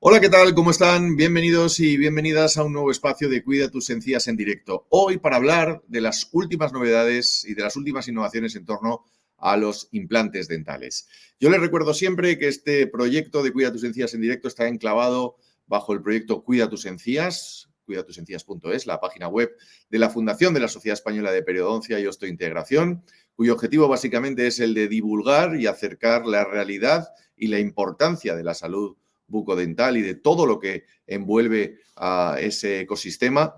Hola, ¿qué tal? ¿Cómo están? Bienvenidos y bienvenidas a un nuevo espacio de Cuida tus encías en directo. Hoy para hablar de las últimas novedades y de las últimas innovaciones en torno a los implantes dentales. Yo les recuerdo siempre que este proyecto de Cuida tus encías en directo está enclavado bajo el proyecto Cuida tus encías, cuidatusencías.es, la página web de la Fundación de la Sociedad Española de Periodoncia y Osteointegración, cuyo objetivo básicamente es el de divulgar y acercar la realidad y la importancia de la salud bucodental y de todo lo que envuelve a ese ecosistema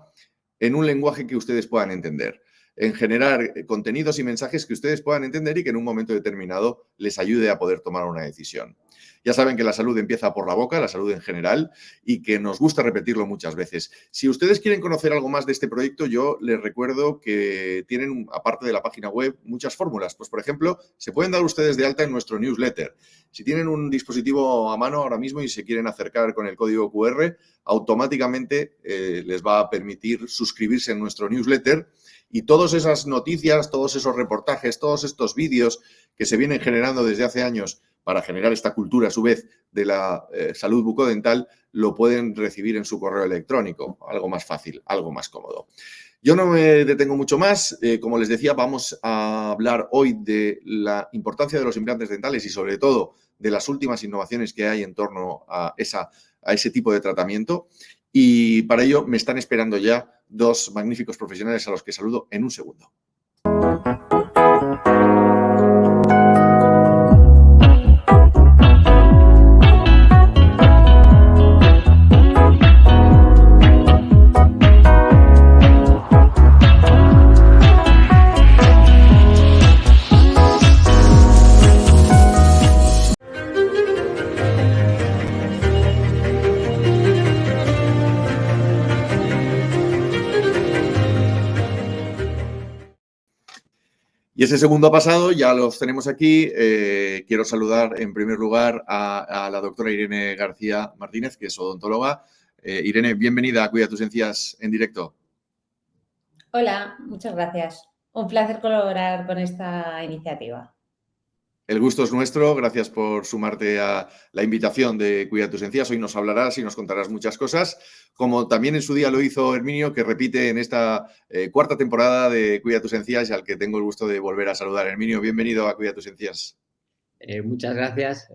en un lenguaje que ustedes puedan entender, en generar contenidos y mensajes que ustedes puedan entender y que en un momento determinado les ayude a poder tomar una decisión. Ya saben que la salud empieza por la boca, la salud en general, y que nos gusta repetirlo muchas veces. Si ustedes quieren conocer algo más de este proyecto, yo les recuerdo que tienen, aparte de la página web, muchas fórmulas. Pues, por ejemplo, se pueden dar ustedes de alta en nuestro newsletter. Si tienen un dispositivo a mano ahora mismo y se quieren acercar con el código QR, automáticamente les va a permitir suscribirse en nuestro newsletter y todas esas noticias, todos esos reportajes, todos estos vídeos que se vienen generando desde hace años para generar esta cultura, a su vez, de la salud bucodental, lo pueden recibir en su correo electrónico. Algo más fácil, algo más cómodo. Yo no me detengo mucho más. Como les decía, vamos a hablar hoy de la importancia de los implantes dentales y, sobre todo, de las últimas innovaciones que hay en torno a ese tipo de tratamiento. Y para ello me están esperando ya dos magníficos profesionales a los que saludo en un segundo. Y ese segundo pasado ya los tenemos aquí. Quiero saludar en primer lugar a la doctora Irene García Martínez, que es odontóloga. Irene, bienvenida a Cuida tus encías en directo. Hola, muchas gracias. Un placer colaborar con esta iniciativa. El gusto es nuestro. Gracias por sumarte a la invitación de Cuida tus encías. Hoy nos hablarás y nos contarás muchas cosas, como también en su día lo hizo Herminio, que repite en esta cuarta temporada de Cuida tus encías y al que tengo el gusto de volver a saludar. Herminio, bienvenido a Cuida tus encías. Muchas gracias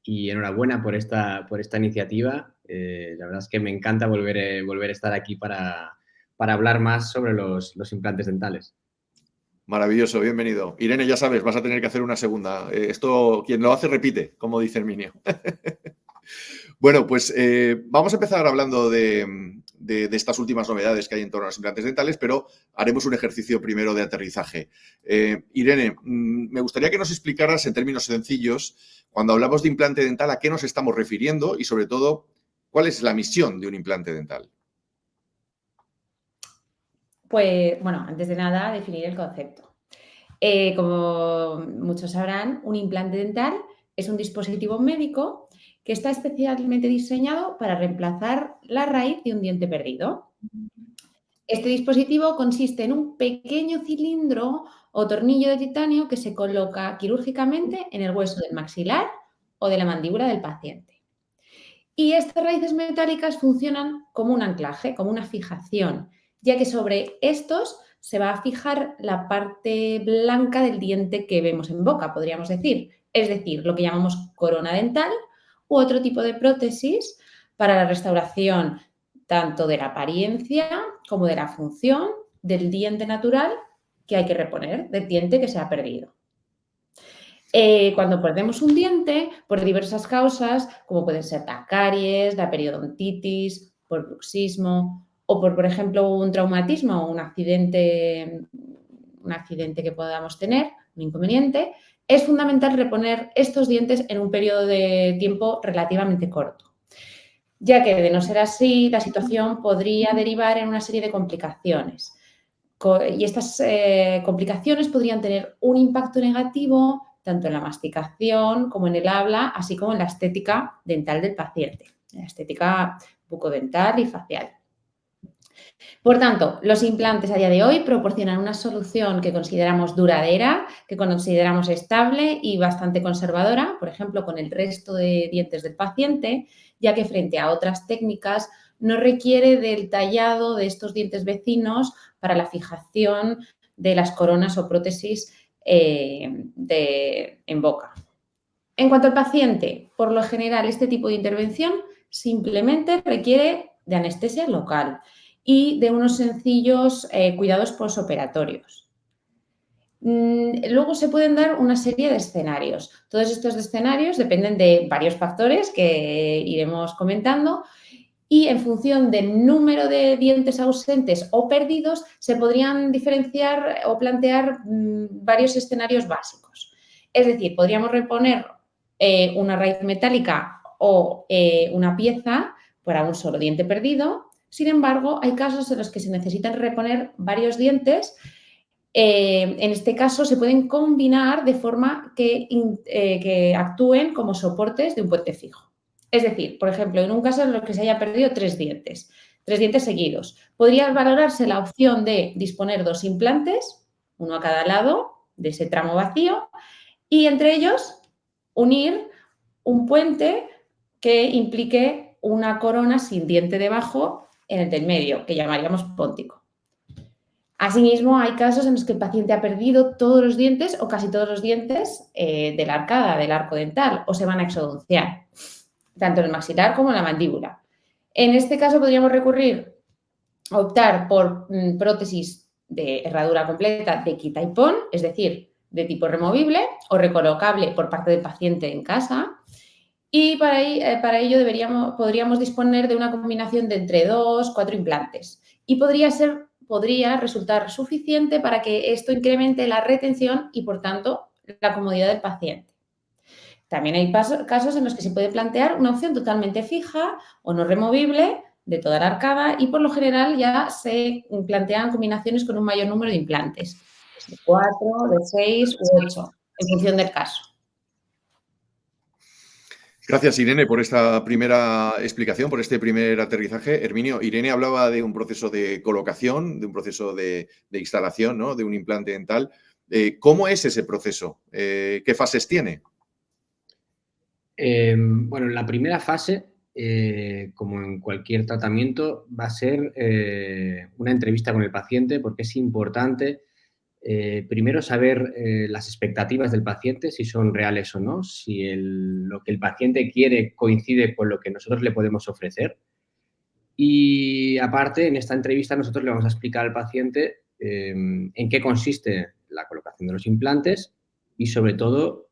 y enhorabuena por esta iniciativa. La verdad es que me encanta volver a estar aquí para hablar más sobre los implantes dentales. Maravilloso, bienvenido. Irene, ya sabes, vas a tener que hacer una segunda. Esto, quien lo hace, repite, como dice Herminio. Bueno, pues vamos a empezar hablando de estas últimas novedades que hay en torno a los implantes dentales, pero haremos un ejercicio primero de aterrizaje. Irene, me gustaría que nos explicaras en términos sencillos, cuando hablamos de implante dental, a qué nos estamos refiriendo y, sobre todo, cuál es la misión de un implante dental. Pues, bueno, antes de nada, definir el concepto. Como muchos sabrán, un implante dental es un dispositivo médico que está especialmente diseñado para reemplazar la raíz de un diente perdido. Este dispositivo consiste en un pequeño cilindro o tornillo de titanio que se coloca quirúrgicamente en el hueso del maxilar o de la mandíbula del paciente. Y estas raíces metálicas funcionan como un anclaje, como una fijación, ya que sobre estos se va a fijar la parte blanca del diente que vemos en boca, podríamos decir. Es decir, lo que llamamos corona dental u otro tipo de prótesis para la restauración tanto de la apariencia como de la función del diente natural que hay que reponer, del diente que se ha perdido. Cuando perdemos un diente, por diversas causas, como pueden ser la caries, la periodontitis, por bruxismo o por ejemplo, un traumatismo o un accidente que podamos tener, un inconveniente, es fundamental reponer estos dientes en un periodo de tiempo relativamente corto, ya que de no ser así, la situación podría derivar en una serie de complicaciones. Y estas complicaciones podrían tener un impacto negativo tanto en la masticación como en el habla, así como en la estética dental del paciente, la estética bucodental y facial. Por tanto, los implantes a día de hoy proporcionan una solución que consideramos duradera, que consideramos estable y bastante conservadora, por ejemplo, con el resto de dientes del paciente, ya que frente a otras técnicas no requiere del tallado de estos dientes vecinos para la fijación de las coronas o prótesis en boca. En cuanto al paciente, por lo general este tipo de intervención simplemente requiere de anestesia local y de unos sencillos cuidados posoperatorios. Luego se pueden dar una serie de escenarios. Todos estos escenarios dependen de varios factores que iremos comentando y en función del número de dientes ausentes o perdidos se podrían diferenciar o plantear varios escenarios básicos. Es decir, podríamos reponer una raíz metálica o una pieza para un solo diente perdido. Sin embargo, hay casos en los que se necesitan reponer varios dientes. En este caso, se pueden combinar de forma que actúen como soportes de un puente fijo. Es decir, por ejemplo, en un caso en el que se haya perdido tres dientes seguidos, podría valorarse la opción de disponer 2 implantes, uno a cada lado de ese tramo vacío, y entre ellos unir un puente que implique una corona sin diente debajo en el del medio, que llamaríamos póntico. Asimismo, hay casos en los que el paciente ha perdido todos los dientes o casi todos los dientes de la arcada, del arco dental, o se van a exodonciar, tanto en el maxilar como en la mandíbula. En este caso podríamos optar por prótesis de herradura completa de quita y pon, es decir, de tipo removible o recolocable por parte del paciente en casa. Y para ello podríamos disponer de una combinación de entre 2 y 4 implantes. Y podría resultar suficiente para que esto incremente la retención y, por tanto, la comodidad del paciente. También hay casos en los que se puede plantear una opción totalmente fija o no removible de toda la arcada y, por lo general, ya se plantean combinaciones con un mayor número de implantes, de 4, de 6 u 8, en función del caso. Gracias, Irene, por esta primera explicación, por este primer aterrizaje. Herminio, Irene hablaba de un proceso de colocación, de un proceso de instalación, ¿no?, de un implante dental. ¿Cómo es ese proceso? ¿Qué fases tiene? Bueno, la primera fase, como en cualquier tratamiento, va a ser una entrevista con el paciente porque es importante primero saber las expectativas del paciente, si son reales o no, si lo que el paciente quiere coincide con lo que nosotros le podemos ofrecer. Y aparte, en esta entrevista nosotros le vamos a explicar al paciente en qué consiste la colocación de los implantes y, sobre todo,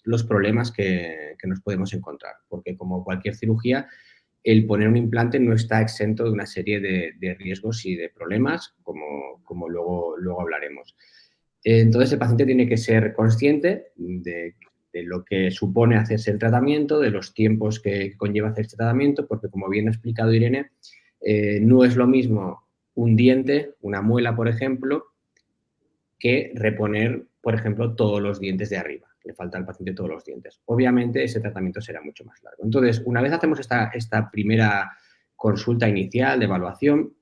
los problemas que nos podemos encontrar. Porque, como cualquier cirugía, el poner un implante no está exento de una serie de riesgos y de problemas, como luego hablaremos. Entonces, el paciente tiene que ser consciente de lo que supone hacerse el tratamiento, de los tiempos que conlleva hacer este tratamiento, porque, como bien ha explicado Irene, no es lo mismo un diente, una muela, por ejemplo, que reponer, por ejemplo, todos los dientes de arriba. Le falta al paciente todos los dientes. Obviamente, ese tratamiento será mucho más largo. Entonces, una vez hacemos esta primera consulta inicial de evaluación,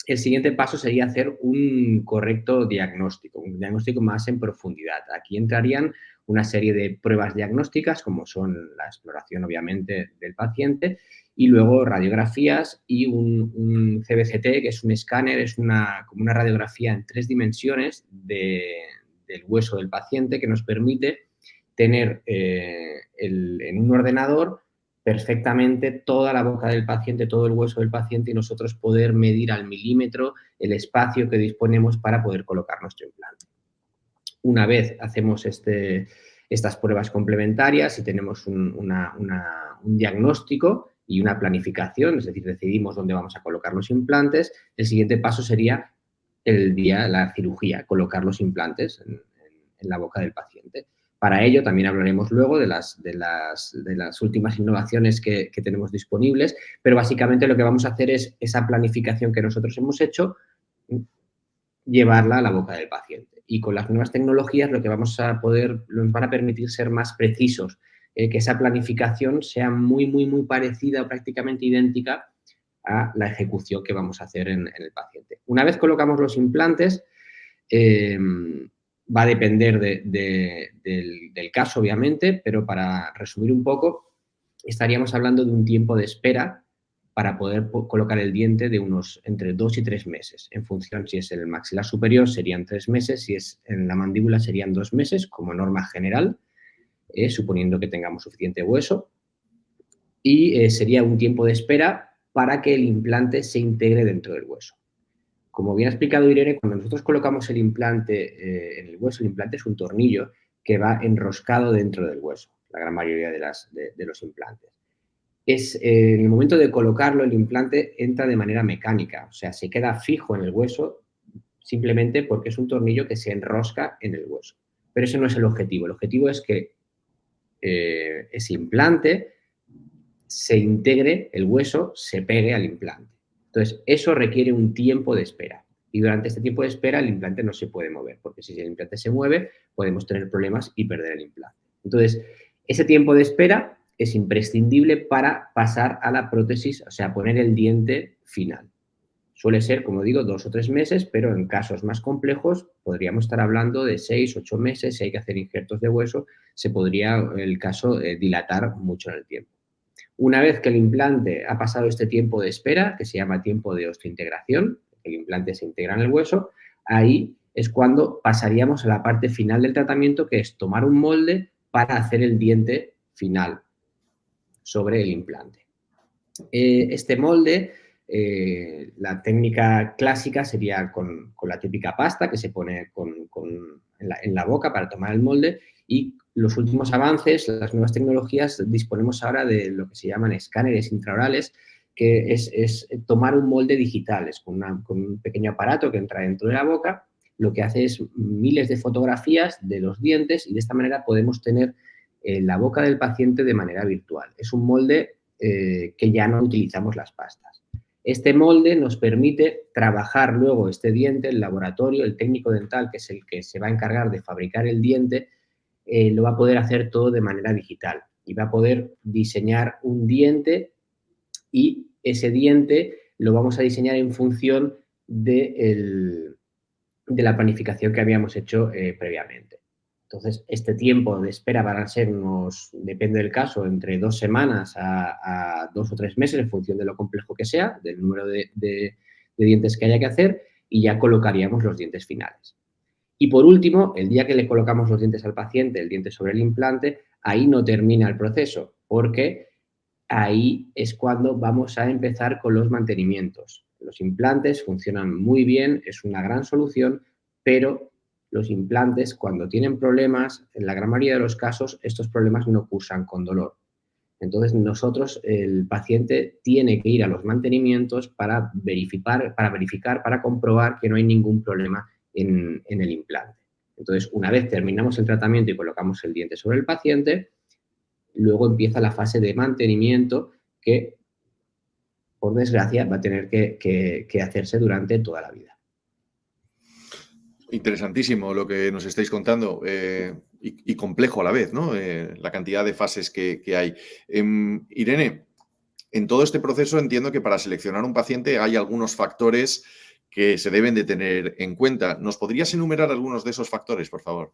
el siguiente paso sería hacer un correcto diagnóstico, un diagnóstico más en profundidad. Aquí entrarían una serie de pruebas diagnósticas, como son la exploración, obviamente, del paciente, y luego radiografías y un CBCT, que es un escáner, es como una radiografía en 3 dimensiones del hueso del paciente, que nos permite tener en un ordenador perfectamente toda la boca del paciente, todo el hueso del paciente, y nosotros poder medir al milímetro el espacio que disponemos para poder colocar nuestro implante. Una vez hacemos estas pruebas complementarias y tenemos un diagnóstico y una planificación, es decir, decidimos dónde vamos a colocar los implantes, el siguiente paso sería la cirugía, colocar los implantes en la boca del paciente. Para ello también hablaremos luego de las últimas innovaciones que tenemos disponibles, pero básicamente lo que vamos a hacer es esa planificación que nosotros hemos hecho, llevarla a la boca del paciente. Y con las nuevas tecnologías lo que nos van a permitir ser más precisos, que esa planificación sea muy, muy, muy parecida o prácticamente idéntica a la ejecución que vamos a hacer en el paciente. Una vez colocamos los implantes, va a depender del caso, obviamente, pero para resumir un poco, estaríamos hablando de un tiempo de espera para poder colocar el diente de unos entre 2 y 3 meses. En función, si es en el maxilar superior, serían 3 meses, si es en la mandíbula, serían 2 meses, como norma general, suponiendo que tengamos suficiente hueso. Y sería un tiempo de espera para que el implante se integre dentro del hueso. Como bien ha explicado Irene, cuando nosotros colocamos el implante en el hueso, el implante es un tornillo que va enroscado dentro del hueso, la gran mayoría de los implantes. En el momento de colocarlo, el implante entra de manera mecánica, o sea, se queda fijo en el hueso simplemente porque es un tornillo que se enrosca en el hueso. Pero ese no es el objetivo. El objetivo es que ese implante se integre, el hueso se pegue al implante. Entonces, eso requiere un tiempo de espera. Y durante este tiempo de espera, el implante no se puede mover, porque si el implante se mueve, podemos tener problemas y perder el implante. Entonces, ese tiempo de espera es imprescindible para pasar a la prótesis, o sea, poner el diente final. Suele ser, como digo, 2 o 3 meses, pero en casos más complejos podríamos estar hablando de 6 o 8 meses. Si hay que hacer injertos de hueso, se podría, el caso, dilatar mucho en el tiempo. Una vez que el implante ha pasado este tiempo de espera, que se llama tiempo de osteointegración, el implante se integra en el hueso, ahí es cuando pasaríamos a la parte final del tratamiento, que es tomar un molde para hacer el diente final sobre el implante. Este molde, la técnica clásica sería con la típica pasta que se pone en la boca para tomar el molde, y los últimos avances, las nuevas tecnologías, disponemos ahora de lo que se llaman escáneres intraorales, que es tomar un molde digital, es con un pequeño aparato que entra dentro de la boca, lo que hace es miles de fotografías de los dientes, y de esta manera podemos tener la boca del paciente de manera virtual. Es un molde que ya no utilizamos las pastas. Este molde nos permite trabajar luego este diente, el laboratorio, el técnico dental, que es el que se va a encargar de fabricar el diente, lo va a poder hacer todo de manera digital y va a poder diseñar un diente, y ese diente lo vamos a diseñar en función de la planificación que habíamos hecho previamente. Entonces, este tiempo de espera van a ser depende del caso, entre 2 semanas a 2 o 3 meses, en función de lo complejo que sea, del número de dientes que haya que hacer, y ya colocaríamos los dientes finales. Y por último, el día que le colocamos los dientes al paciente, el diente sobre el implante, ahí no termina el proceso, porque ahí es cuando vamos a empezar con los mantenimientos. Los implantes funcionan muy bien, es una gran solución, pero los implantes, cuando tienen problemas, en la gran mayoría de los casos, estos problemas no cursan con dolor. Entonces, el paciente tiene que ir a los mantenimientos para verificar, para comprobar que no hay ningún problema en el implante. Entonces, una vez terminamos el tratamiento y colocamos el diente sobre el paciente, luego empieza la fase de mantenimiento que, por desgracia, va a tener que hacerse durante toda la vida. Interesantísimo lo que nos estáis contando y complejo a la vez, ¿no? La cantidad de fases que hay. Irene, en todo este proceso entiendo que para seleccionar un paciente hay algunos factores que se deben de tener en cuenta. ¿Nos podrías enumerar algunos de esos factores, por favor?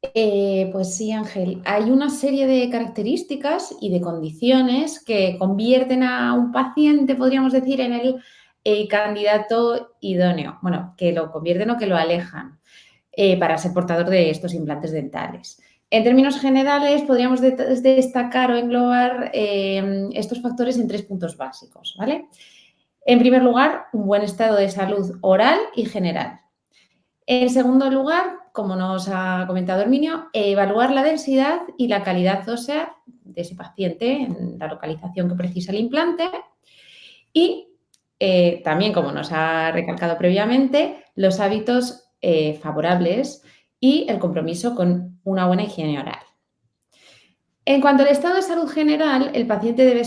Pues sí, Ángel. Hay una serie de características y de condiciones que convierten a un paciente, podríamos decir, en el candidato idóneo. Bueno, que lo convierten o que lo alejan para ser portador de estos implantes dentales. En términos generales, podríamos destacar o englobar estos factores en 3 puntos básicos, ¿vale? En primer lugar, un buen estado de salud oral y general. En segundo lugar, como nos ha comentado Herminio, evaluar la densidad y la calidad ósea de ese paciente en la localización que precisa el implante. Y también, como nos ha recalcado previamente, los hábitos favorables y el compromiso con una buena higiene oral. En cuanto al estado de salud general, el paciente debe,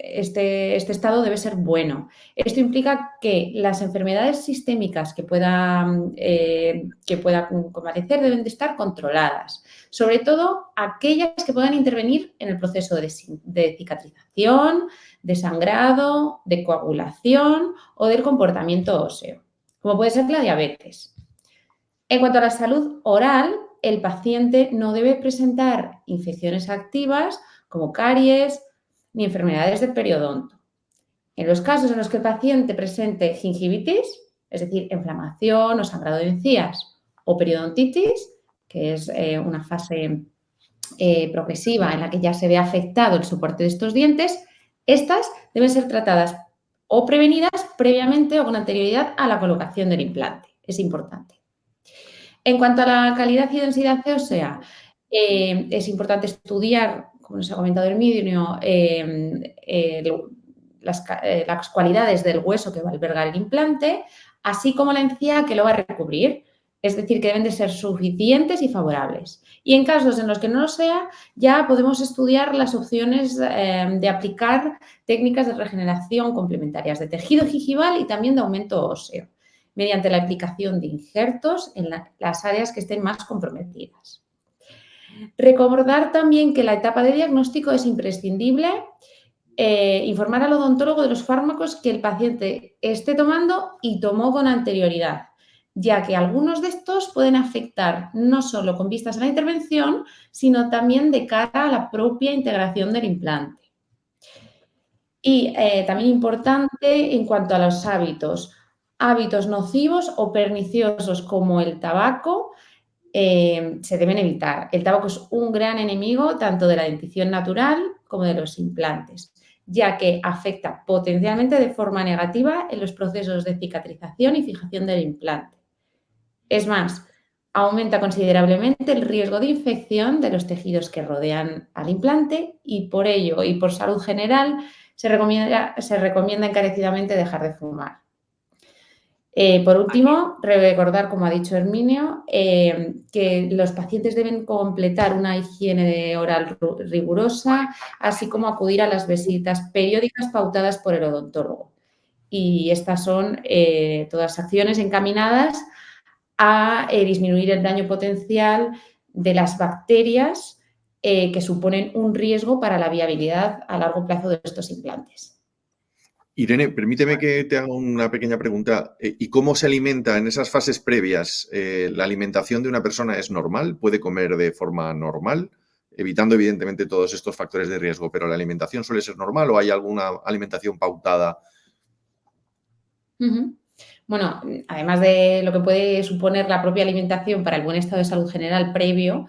este estado debe ser bueno. Esto implica que las enfermedades sistémicas que puedan convalecer deben de estar controladas, sobre todo aquellas que puedan intervenir en el proceso de cicatrización, de sangrado, de coagulación o del comportamiento óseo, como puede ser la diabetes. En cuanto a la salud oral, el paciente no debe presentar infecciones activas como caries ni enfermedades del periodonto. En los casos en los que el paciente presente gingivitis, es decir, inflamación o sangrado de encías, o periodontitis, que es una fase progresiva en la que ya se ve afectado el soporte de estos dientes, estas deben ser tratadas o prevenidas previamente o con anterioridad a la colocación del implante. Es importante. En cuanto a la calidad y densidad ósea, es importante estudiar, como nos ha comentado Herminio, las cualidades del hueso que va a albergar el implante, así como la encía que lo va a recubrir. Es decir, que deben de ser suficientes y favorables. Y en casos en los que no lo sea, ya podemos estudiar las opciones de aplicar técnicas de regeneración complementarias de tejido gingival y también de aumento óseo, mediante la aplicación de injertos en las áreas que estén más comprometidas. Recordar también que la etapa de diagnóstico es imprescindible. Informar al odontólogo de los fármacos que el paciente esté tomando y tomó con anterioridad, ya que algunos de estos pueden afectar no solo con vistas a la intervención, sino también de cara a la propia integración del implante. Y también importante en cuanto a los hábitos nocivos o perniciosos como el tabaco se deben evitar. El tabaco es un gran enemigo tanto de la dentición natural como de los implantes, ya que afecta potencialmente de forma negativa en los procesos de cicatrización y fijación del implante. Es más, aumenta considerablemente el riesgo de infección de los tejidos que rodean al implante y por ello y por salud general se recomienda encarecidamente dejar de fumar. Por último, recordar, como ha dicho Herminio, que los pacientes deben completar una higiene oral rigurosa, así como acudir a las visitas periódicas pautadas por el odontólogo. Y estas son todas acciones encaminadas a disminuir el daño potencial de las bacterias que suponen un riesgo para la viabilidad a largo plazo de estos implantes. Irene, permíteme que te haga una pequeña pregunta. ¿Y cómo se alimenta en esas fases previas? ¿La alimentación de una persona es normal? ¿Puede comer de forma normal? Evitando, evidentemente, todos estos factores de riesgo, pero ¿la alimentación suele ser normal o hay alguna alimentación pautada? Bueno, además de lo que puede suponer la propia alimentación para el buen estado de salud general previo,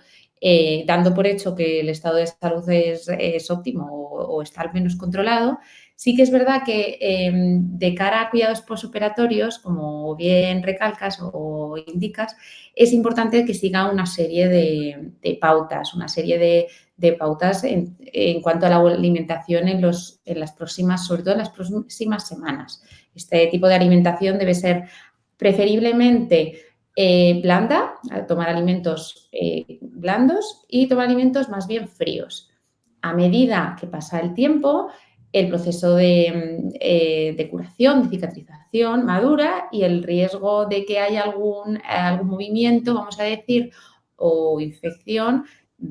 dando por hecho que el estado de salud es óptimo o está al menos controlado, sí que es verdad que de cara a cuidados postoperatorios, como bien recalcas o indicas, es importante que siga una serie de pautas, una serie de pautas en cuanto a la alimentación sobre todo en las próximas semanas. Este tipo de alimentación debe ser preferiblemente blanda, tomar alimentos blandos y tomar alimentos más bien fríos. A medida que pasa el tiempo, el proceso de curación, de cicatrización madura y el riesgo de que haya algún movimiento, vamos a decir, o infección,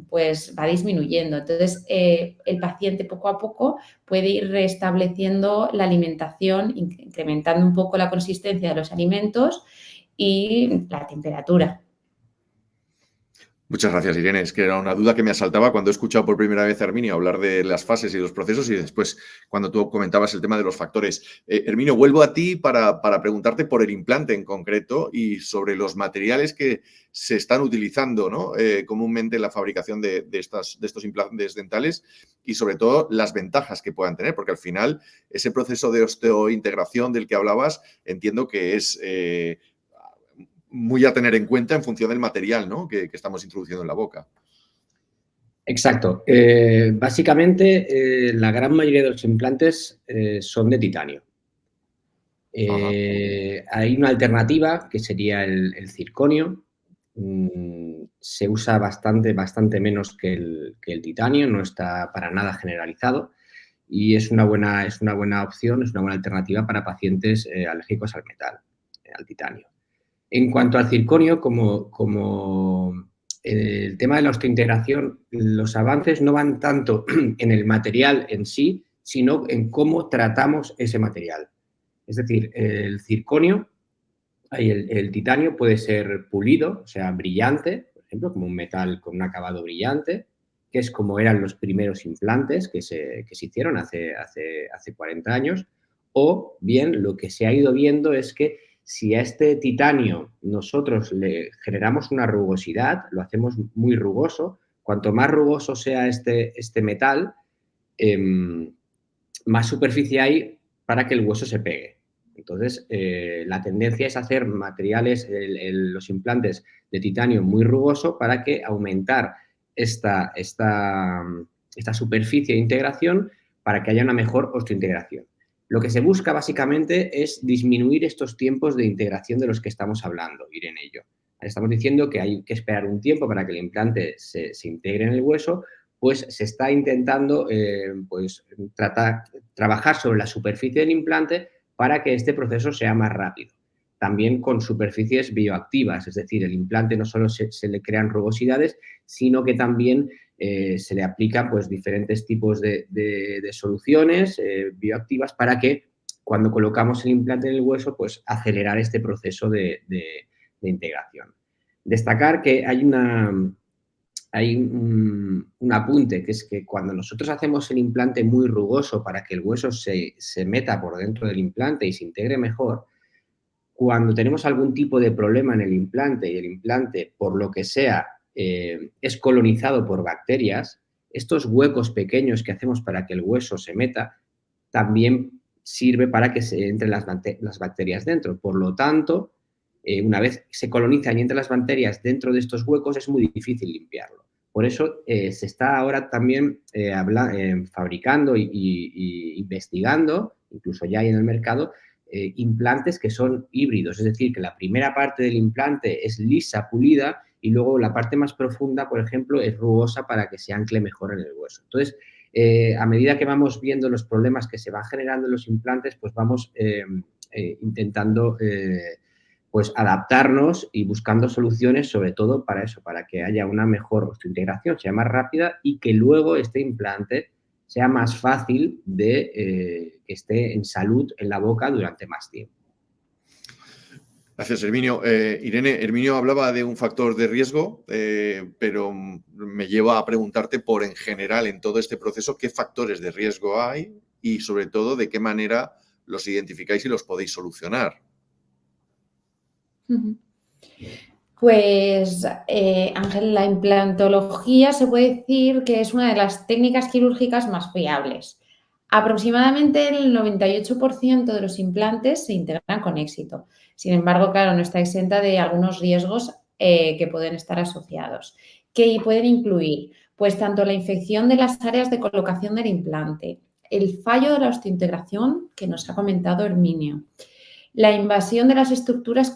pues va disminuyendo. Entonces, el paciente poco a poco puede ir restableciendo la alimentación, incrementando un poco la consistencia de los alimentos y la temperatura. Muchas gracias, Irene. Es que era una duda que me asaltaba cuando he escuchado por primera vez a Herminio hablar de las fases y los procesos y después cuando tú comentabas el tema de los factores. Herminio, vuelvo a ti para preguntarte por el implante en concreto y sobre los materiales que se están utilizando, ¿no? Comúnmente en la fabricación de estos implantes dentales y sobre todo las ventajas que puedan tener, porque al final ese proceso de osteointegración del que hablabas entiendo que es muy a tener en cuenta en función del material, ¿no? que estamos introduciendo en la boca. Exacto. Básicamente, la gran mayoría de los implantes son de titanio. Hay una alternativa que sería el circonio, se usa bastante menos que el titanio, no está para nada generalizado y es una buena opción, es una buena alternativa para pacientes alérgicos al metal, al titanio. En cuanto al circonio, como el tema de la osteointegración, los avances no van tanto en el material en sí, sino en cómo tratamos ese material. Es decir, el circonio, el titanio puede ser pulido, o sea, brillante, por ejemplo, como un metal con un acabado brillante, que es como eran los primeros implantes que se hicieron hace 40 años, o bien lo que se ha ido viendo es que si a este titanio nosotros le generamos una rugosidad, lo hacemos muy rugoso, cuanto más rugoso sea este metal, más superficie hay para que el hueso se pegue. Entonces, la tendencia es hacer materiales, los implantes de titanio muy rugoso para que aumentar esta superficie de integración para que haya una mejor osteointegración. Lo que se busca básicamente es disminuir estos tiempos de integración de los que estamos hablando, ir en ello. Estamos diciendo que hay que esperar un tiempo para que el implante se integre en el hueso, pues se está intentando trabajar sobre la superficie del implante para que este proceso sea más rápido. También con superficies bioactivas, es decir, el implante no solo se le crean rugosidades, sino que también se le aplican pues, diferentes tipos de soluciones bioactivas para que cuando colocamos el implante en el hueso, pues acelerar este proceso de integración. Destacar que hay un apunte, que es que cuando nosotros hacemos el implante muy rugoso para que el hueso se meta por dentro del implante y se integre mejor, cuando tenemos algún tipo de problema en el implante y el implante, por lo que sea, es colonizado por bacterias, estos huecos pequeños que hacemos para que el hueso se meta, también sirve para que se entren las bacterias dentro. Por lo tanto, una vez se colonizan y entran las bacterias dentro de estos huecos, es muy difícil limpiarlo. Por eso se está ahora también fabricando e investigando, incluso ya hay en el mercado, implantes que son híbridos, es decir, que la primera parte del implante es lisa, pulida, y luego la parte más profunda, por ejemplo, es rugosa para que se ancle mejor en el hueso. Entonces, a medida que vamos viendo los problemas que se van generando en los implantes, pues vamos intentando pues adaptarnos y buscando soluciones, sobre todo para eso, para que haya una mejor osteointegración, sea más rápida y que luego este implante sea más fácil de que esté en salud en la boca durante más tiempo. Gracias, Herminio. Irene, Herminio hablaba de un factor de riesgo, pero me lleva a preguntarte por en general en todo este proceso qué factores de riesgo hay y sobre todo de qué manera los identificáis y los podéis solucionar. Pues, Ángel, la implantología se puede decir que es una de las técnicas quirúrgicas más fiables. Aproximadamente el 98% de los implantes se integran con éxito. Sin embargo, claro, no está exenta de algunos riesgos que pueden estar asociados. ¿Qué pueden incluir? Pues tanto la infección de las áreas de colocación del implante, el fallo de la osteointegración que nos ha comentado Herminio, la invasión de las estructuras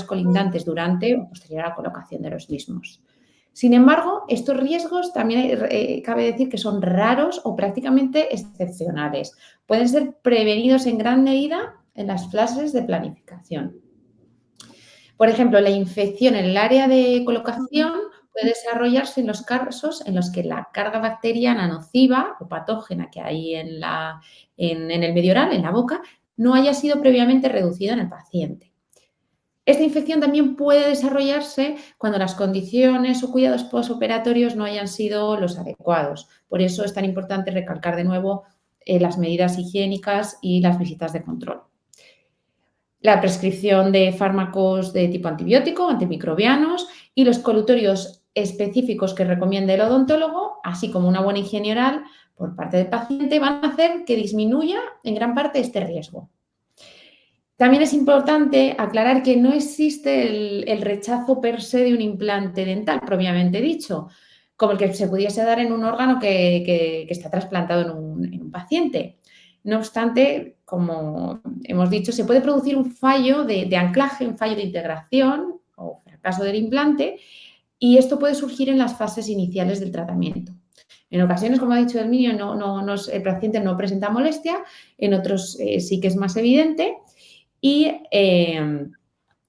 colindantes durante o posterior a la colocación de los mismos. Sin embargo, estos riesgos también cabe decir que son raros o prácticamente excepcionales. Pueden ser prevenidos en gran medida en las fases de planificación. Por ejemplo, la infección en el área de colocación puede desarrollarse en los casos en los que la carga bacteriana nociva o patógena que hay en el medio oral, en la boca, no haya sido previamente reducida en el paciente. Esta infección también puede desarrollarse cuando las condiciones o cuidados postoperatorios no hayan sido los adecuados. Por eso es tan importante recalcar de nuevo las medidas higiénicas y las visitas de control. La prescripción de fármacos de tipo antibiótico, antimicrobianos y los colutorios específicos que recomiende el odontólogo, así como una buena higiene oral por parte del paciente, van a hacer que disminuya en gran parte este riesgo. También es importante aclarar que no existe el rechazo per se de un implante dental, propiamente dicho, como el que se pudiese dar en un órgano que está trasplantado en un paciente. No obstante, como hemos dicho, se puede producir un fallo de anclaje, un fallo de integración o caso del implante, y esto puede surgir en las fases iniciales del tratamiento. En ocasiones, como ha dicho Herminio, el paciente no presenta molestia, en otros sí que es más evidente y en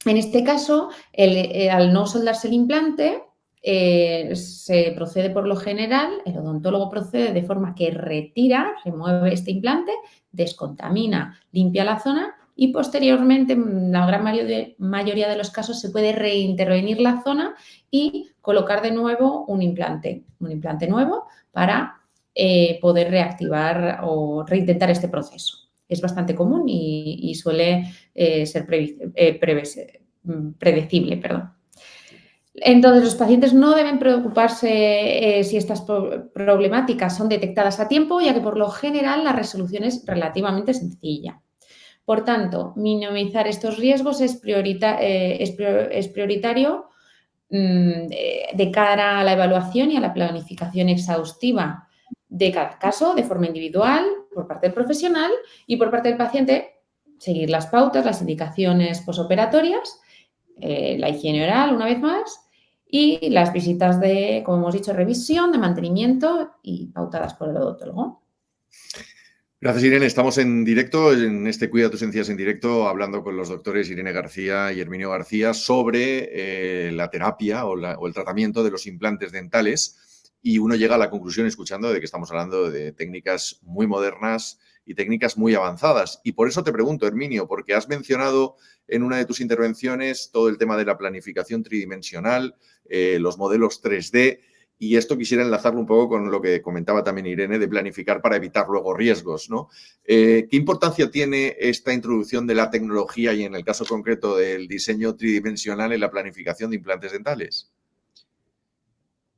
este caso, al no soldarse el implante, se procede por lo general, el odontólogo procede de forma que remueve este implante, descontamina, limpia la zona y posteriormente, en la gran mayoría de los casos, se puede reintervenir la zona y colocar de nuevo un implante nuevo para poder reactivar o reintentar este proceso. Es bastante común y suele ser predecible. Perdón. Entonces, los pacientes no deben preocuparse si estas problemáticas son detectadas a tiempo, ya que por lo general la resolución es relativamente sencilla. Por tanto, minimizar estos riesgos es prioritario de cara a la evaluación y a la planificación exhaustiva de cada caso, de forma individual, por parte del profesional y por parte del paciente, seguir las pautas, las indicaciones posoperatorias, la higiene oral, una vez más, y las visitas de, como hemos dicho, revisión, de mantenimiento y pautadas por el odontólogo. Gracias, Irene. Estamos en directo, en este Cuida tus encías en directo, hablando con los doctores Irene García y Herminio García sobre la terapia o el tratamiento de los implantes dentales. Y uno llega a la conclusión, escuchando, de que estamos hablando de técnicas muy modernas y técnicas muy avanzadas. Y por eso te pregunto, Herminio, porque has mencionado en una de tus intervenciones todo el tema de la planificación tridimensional, los modelos 3D. Y esto quisiera enlazarlo un poco con lo que comentaba también Irene, de planificar para evitar luego riesgos, ¿no? ¿Qué importancia tiene esta introducción de la tecnología y, en el caso concreto, del diseño tridimensional en la planificación de implantes dentales?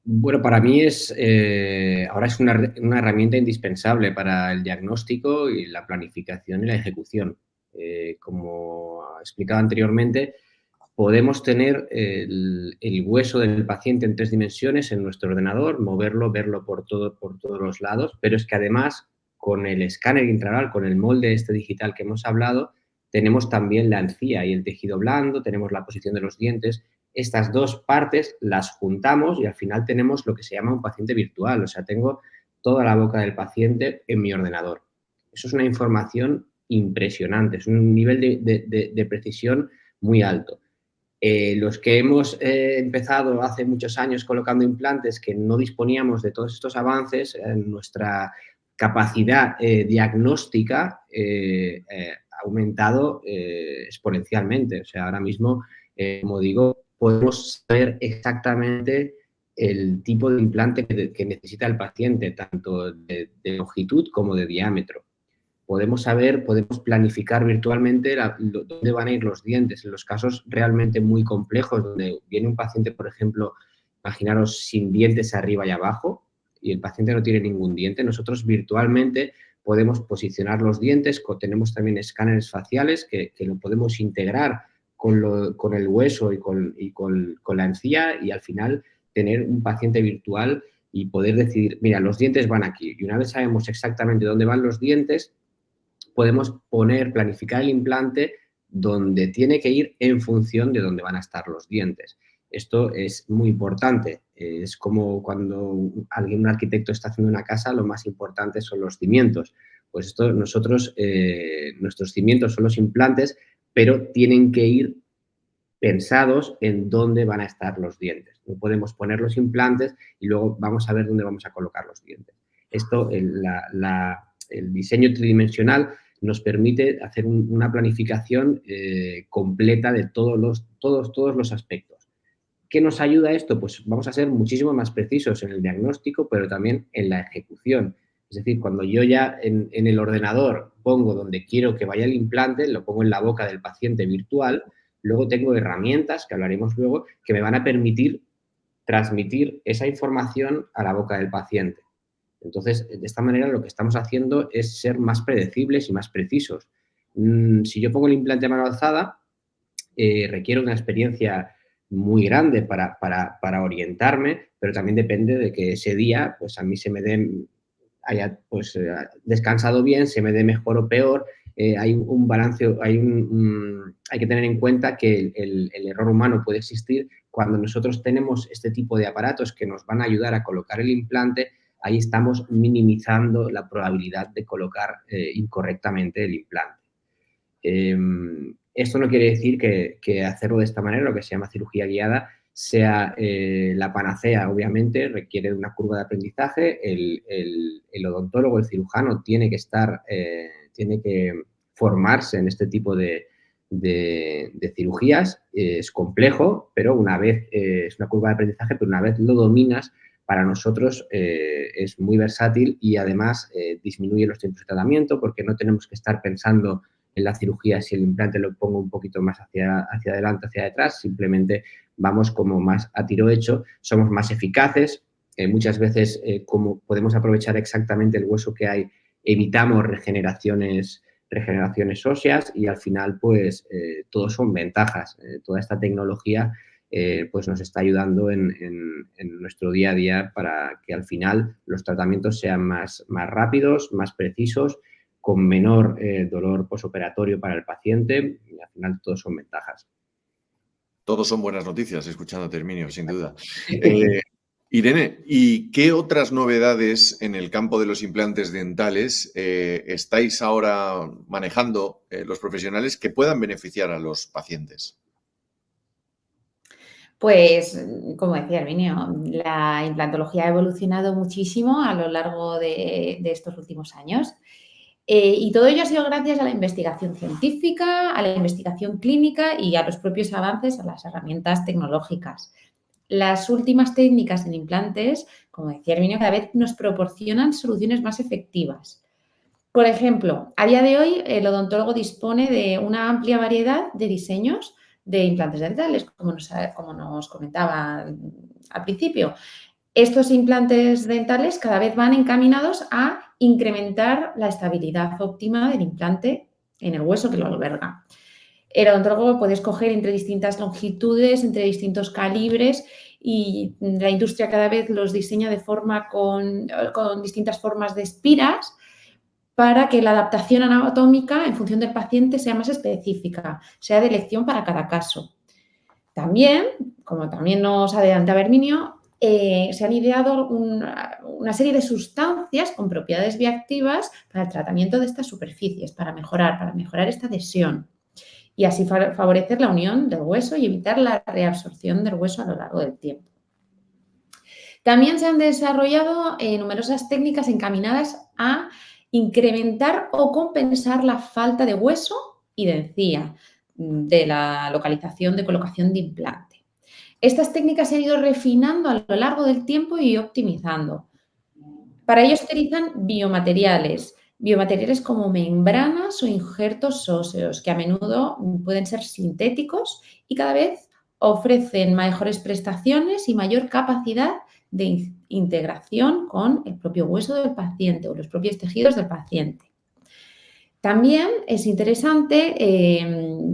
Bueno, para mí ahora es una herramienta indispensable para el diagnóstico y la planificación y la ejecución. Como explicaba anteriormente, podemos tener el hueso del paciente en 3 dimensiones en nuestro ordenador, moverlo, verlo por todos los lados, pero es que además, con el escáner intraoral, con el molde digital que hemos hablado, tenemos también la encía y el tejido blando, tenemos la posición de los dientes. Estas dos partes las juntamos y al final tenemos lo que se llama un paciente virtual, o sea, tengo toda la boca del paciente en mi ordenador. Eso es una información impresionante, es un nivel de precisión muy alto. Los que hemos empezado hace muchos años colocando implantes, que no disponíamos de todos estos avances, nuestra capacidad diagnóstica ha aumentado exponencialmente. O sea, ahora mismo, como digo, podemos saber exactamente el tipo de implante que necesita el paciente, tanto de longitud como de diámetro. Podemos planificar virtualmente dónde van a ir los dientes. En los casos realmente muy complejos, donde viene un paciente, por ejemplo, imaginaros sin dientes arriba y abajo, y el paciente no tiene ningún diente, nosotros virtualmente podemos posicionar los dientes, tenemos también escáneres faciales que lo podemos integrar con el hueso y con la encía, y al final tener un paciente virtual y poder decidir, mira, los dientes van aquí. Y una vez sabemos exactamente dónde van los dientes, podemos planificar el implante donde tiene que ir en función de dónde van a estar los dientes. Esto es muy importante. Es como cuando un arquitecto está haciendo una casa, lo más importante son los cimientos. Pues nuestros cimientos son los implantes, pero tienen que ir pensados en dónde van a estar los dientes. No podemos poner los implantes y luego vamos a ver dónde vamos a colocar los dientes. Esto, el diseño tridimensional nos permite hacer una planificación completa de todos los aspectos. ¿Qué nos ayuda esto? Pues vamos a ser muchísimo más precisos en el diagnóstico, pero también en la ejecución. Es decir, cuando yo ya en el ordenador pongo donde quiero que vaya el implante, lo pongo en la boca del paciente virtual, luego tengo herramientas, que hablaremos luego, que me van a permitir transmitir esa información a la boca del paciente. Entonces, de esta manera lo que estamos haciendo es ser más predecibles y más precisos. Si yo pongo el implante a mano alzada, requiere una experiencia muy grande para orientarme, pero también depende de que ese día, pues a mí haya descansado bien, se me dé mejor o peor. Hay un balance, hay que tener en cuenta que el error humano puede existir, cuando nosotros tenemos este tipo de aparatos que nos van a ayudar a colocar el implante, ahí estamos minimizando la probabilidad de colocar incorrectamente el implante. Esto no quiere decir que hacerlo de esta manera, lo que se llama cirugía guiada, sea la panacea. Obviamente requiere de una curva de aprendizaje. El odontólogo, el cirujano, tiene que formarse en este tipo de cirugías. Es complejo, pero una vez es una curva de aprendizaje, pero una vez lo dominas, para nosotros es muy versátil y además disminuye los tiempos de tratamiento, porque no tenemos que estar pensando en la cirugía si el implante lo pongo un poquito más hacia adelante, hacia detrás. Simplemente vamos como más a tiro hecho, somos más eficaces. Muchas veces, como podemos aprovechar exactamente el hueso que hay, evitamos regeneraciones óseas y al final, pues, todos son ventajas. Toda esta tecnología pues nos está ayudando en nuestro día a día para que al final los tratamientos sean más rápidos, más precisos, con menor dolor posoperatorio para el paciente, y al final todos son ventajas. Todos son buenas noticias, escuchándote, Herminio, sin duda. Irene, ¿y qué otras novedades en el campo de los implantes dentales estáis ahora manejando los profesionales que puedan beneficiar a los pacientes? Pues, como decía Herminio, la implantología ha evolucionado muchísimo a lo largo de estos últimos años. Y todo ello ha sido gracias a la investigación científica, a la investigación clínica y a los propios avances, a las herramientas tecnológicas. Las últimas técnicas en implantes, como decía Herminio, cada vez nos proporcionan soluciones más efectivas. Por ejemplo, a día de hoy el odontólogo dispone de una amplia variedad de diseños de implantes dentales, como nos comentaba al principio. Estos implantes dentales cada vez van encaminados a incrementar la estabilidad óptima del implante en el hueso que lo alberga. El odontólogo puede escoger entre distintas longitudes, entre distintos calibres, y la industria cada vez los diseña de forma con distintas formas de espiras para que la adaptación anatómica en función del paciente sea más específica, sea de elección para cada caso. También, como también nos adelantaba Herminio, se han ideado una serie de sustancias con propiedades bioactivas para el tratamiento de estas superficies, para mejorar esta adhesión y así favorecer la unión del hueso y evitar la reabsorción del hueso a lo largo del tiempo. También se han desarrollado numerosas técnicas encaminadas a incrementar o compensar la falta de hueso y de encía de la localización de colocación de implante. Estas técnicas se han ido refinando a lo largo del tiempo y optimizando. Para ello se utilizan biomateriales como membranas o injertos óseos, que a menudo pueden ser sintéticos y cada vez ofrecen mejores prestaciones y mayor capacidad de integración con el propio hueso del paciente o los propios tejidos del paciente. También es interesante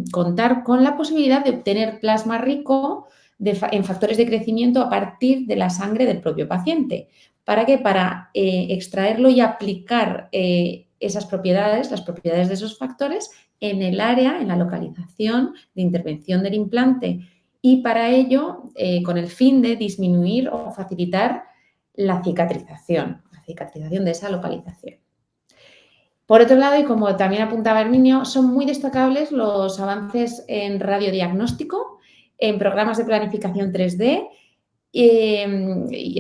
contar con la posibilidad de obtener plasma rico en factores de crecimiento a partir de la sangre del propio paciente. ¿Para qué? Para extraerlo y aplicar esas propiedades, las propiedades de esos factores, en el área, en la localización de intervención del implante, y para ello con el fin de disminuir o facilitar la cicatrización de esa localización. Por otro lado, y como también apuntaba Herminio, son muy destacables los avances en radiodiagnóstico, en programas de planificación 3D y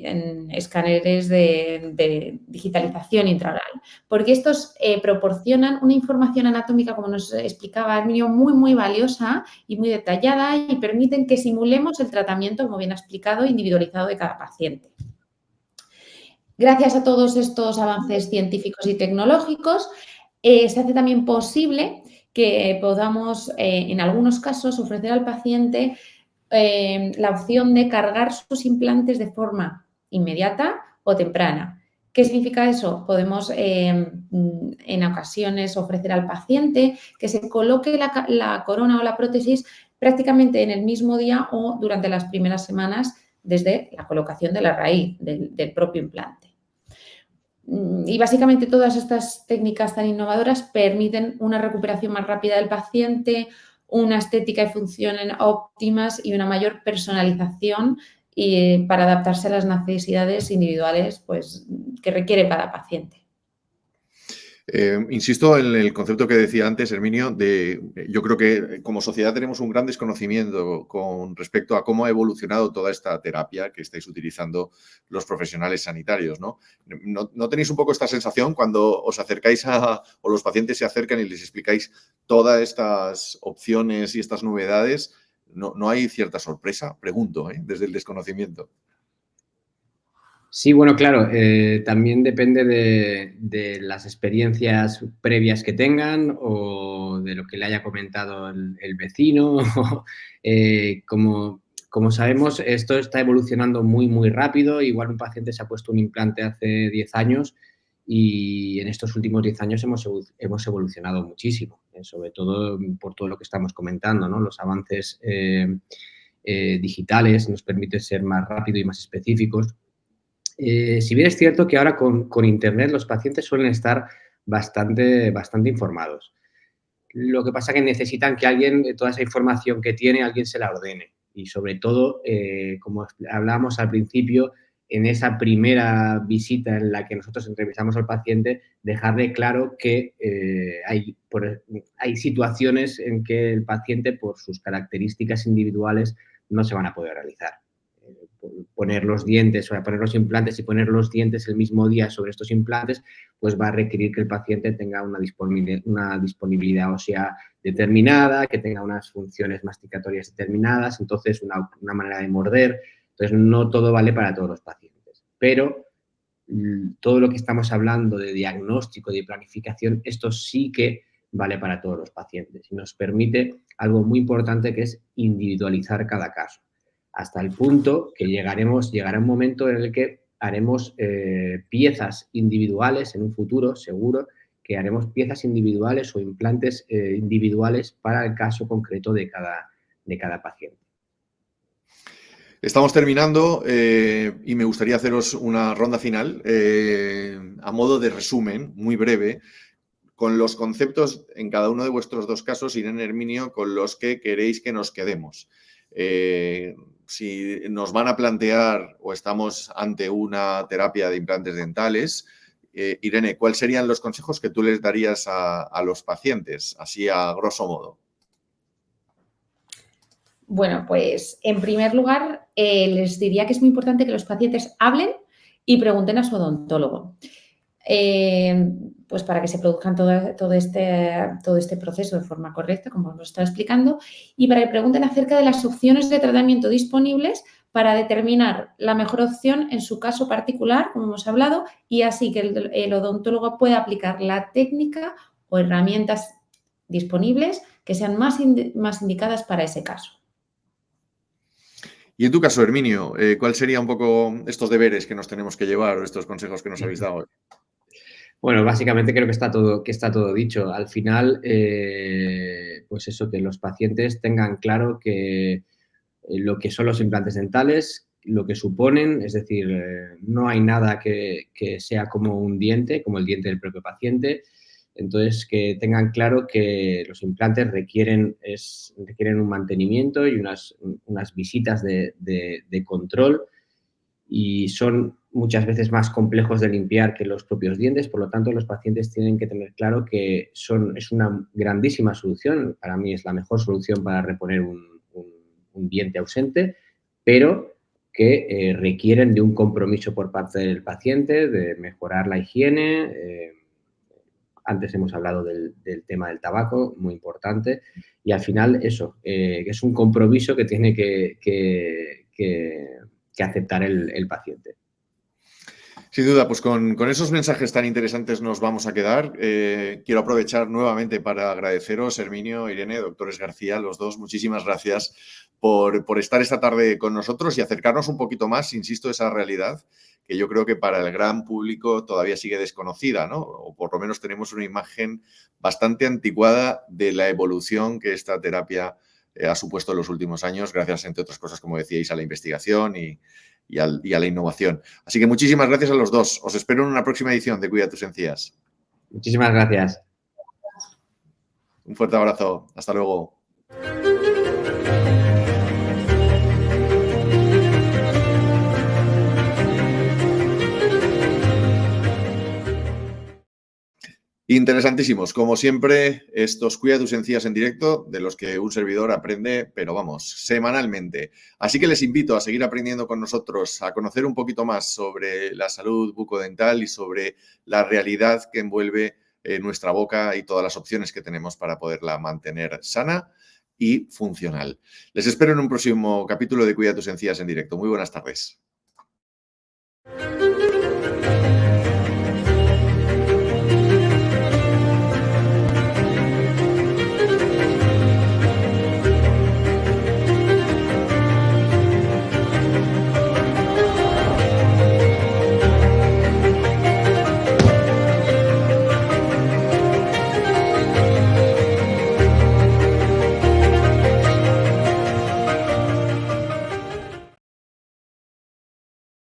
en escáneres de digitalización intraoral, porque estos proporcionan una información anatómica, como nos explicaba Herminio, muy valiosa y muy detallada, y permiten que simulemos el tratamiento, como bien ha explicado, individualizado de cada paciente. Gracias a todos estos avances científicos y tecnológicos, se hace también posible que podamos, en algunos casos, ofrecer al paciente la opción de cargar sus implantes de forma inmediata o temprana. ¿Qué significa eso? Podemos, en ocasiones, ofrecer al paciente que se coloque la corona o la prótesis prácticamente en el mismo día o durante las primeras semanas desde la colocación de la raíz del propio implante. Y básicamente todas estas técnicas tan innovadoras permiten una recuperación más rápida del paciente, una estética y función óptimas y una mayor personalización y para adaptarse a las necesidades individuales pues, que requiere cada paciente. Insisto en el concepto que decía antes, Herminio, yo creo que como sociedad tenemos un gran desconocimiento con respecto a cómo ha evolucionado toda esta terapia que estáis utilizando los profesionales sanitarios, ¿no? ¿No tenéis un poco esta sensación cuando os acercáis o los pacientes se acercan y les explicáis todas estas opciones y estas novedades? ¿No hay cierta sorpresa? Pregunto, desde el desconocimiento. Sí, bueno, claro, también depende de las experiencias previas que tengan o de lo que le haya comentado el vecino. Como sabemos, esto está evolucionando muy, muy rápido. Igual un paciente se ha puesto un implante hace 10 años y en estos últimos 10 años hemos evolucionado muchísimo, sobre todo por todo lo que estamos comentando, ¿no? Los avances digitales nos permiten ser más rápidos y más específicos. Si bien es cierto que ahora con Internet los pacientes suelen estar bastante informados. Lo que pasa es que necesitan que alguien, toda esa información que tiene, alguien se la ordene. Y sobre todo, como hablábamos al principio, en esa primera visita en la que nosotros entrevistamos al paciente, dejarle claro que hay situaciones en que el paciente, por sus características individuales, no se van a poder realizar. Poner los dientes, o poner los implantes y poner los dientes el mismo día sobre estos implantes, pues va a requerir que el paciente tenga una disponibilidad ósea determinada, que tenga unas funciones masticatorias determinadas, entonces una manera de morder. Entonces, no todo vale para todos los pacientes. Pero todo lo que estamos hablando de diagnóstico, de planificación, esto sí que vale para todos los pacientes y nos permite algo muy importante que es individualizar cada caso. Hasta el punto que llegará un momento en el que haremos piezas individuales en un futuro, seguro, que haremos piezas individuales o implantes individuales para el caso concreto de cada paciente. Estamos terminando y me gustaría haceros una ronda final a modo de resumen, muy breve, con los conceptos en cada uno de vuestros dos casos, Irene, Herminio, con los que queréis que nos quedemos. Si nos van a plantear o estamos ante una terapia de implantes dentales, Irene, ¿cuáles serían los consejos que tú les darías a los pacientes, así a grosso modo? Bueno, pues en primer lugar les diría que es muy importante que los pacientes hablen y pregunten a su odontólogo. Pues para que se produzcan todo este proceso de forma correcta, como os lo estaba explicando, y para que pregunten acerca de las opciones de tratamiento disponibles para determinar la mejor opción en su caso particular, como hemos hablado, y así que el odontólogo pueda aplicar la técnica o herramientas disponibles que sean más indicadas para ese caso. Y en tu caso, Herminio, ¿cuál sería un poco estos deberes que nos tenemos que llevar o estos consejos que nos habéis dado hoy? Bueno, básicamente creo que está todo dicho. Al final, pues eso, que los pacientes tengan claro que lo que son los implantes dentales, lo que suponen, es decir, no hay nada que sea como un diente, como el diente del propio paciente. Entonces, que tengan claro que los implantes requieren un mantenimiento y unas visitas de control y son muchas veces más complejos de limpiar que los propios dientes. Por lo tanto, los pacientes tienen que tener claro que es una grandísima solución. Para mí es la mejor solución para reponer un diente ausente, pero que requieren de un compromiso por parte del paciente, de mejorar la higiene. Antes hemos hablado del tema del tabaco, muy importante, y al final eso, es un compromiso que tiene que aceptar el paciente. Sin duda, pues con esos mensajes tan interesantes nos vamos a quedar. Quiero aprovechar nuevamente para agradeceros, Herminio, Irene, doctores García, los dos, muchísimas gracias por estar esta tarde con nosotros y acercarnos un poquito más, insisto, a esa realidad que yo creo que para el gran público todavía sigue desconocida, ¿no? O por lo menos tenemos una imagen bastante anticuada de la evolución que esta terapia ha supuesto en los últimos años, gracias, entre otras cosas, como decíais, a la investigación y a la innovación. Así que muchísimas gracias a los dos. Os espero en una próxima edición de Cuida tus encías. Muchísimas gracias. Un fuerte abrazo. Hasta luego. Interesantísimos. Como siempre, estos Cuida tus encías en directo, de los que un servidor aprende, pero vamos, semanalmente. Así que les invito a seguir aprendiendo con nosotros, a conocer un poquito más sobre la salud bucodental y sobre la realidad que envuelve nuestra boca y todas las opciones que tenemos para poderla mantener sana y funcional. Les espero en un próximo capítulo de Cuida tus encías en directo. Muy buenas tardes.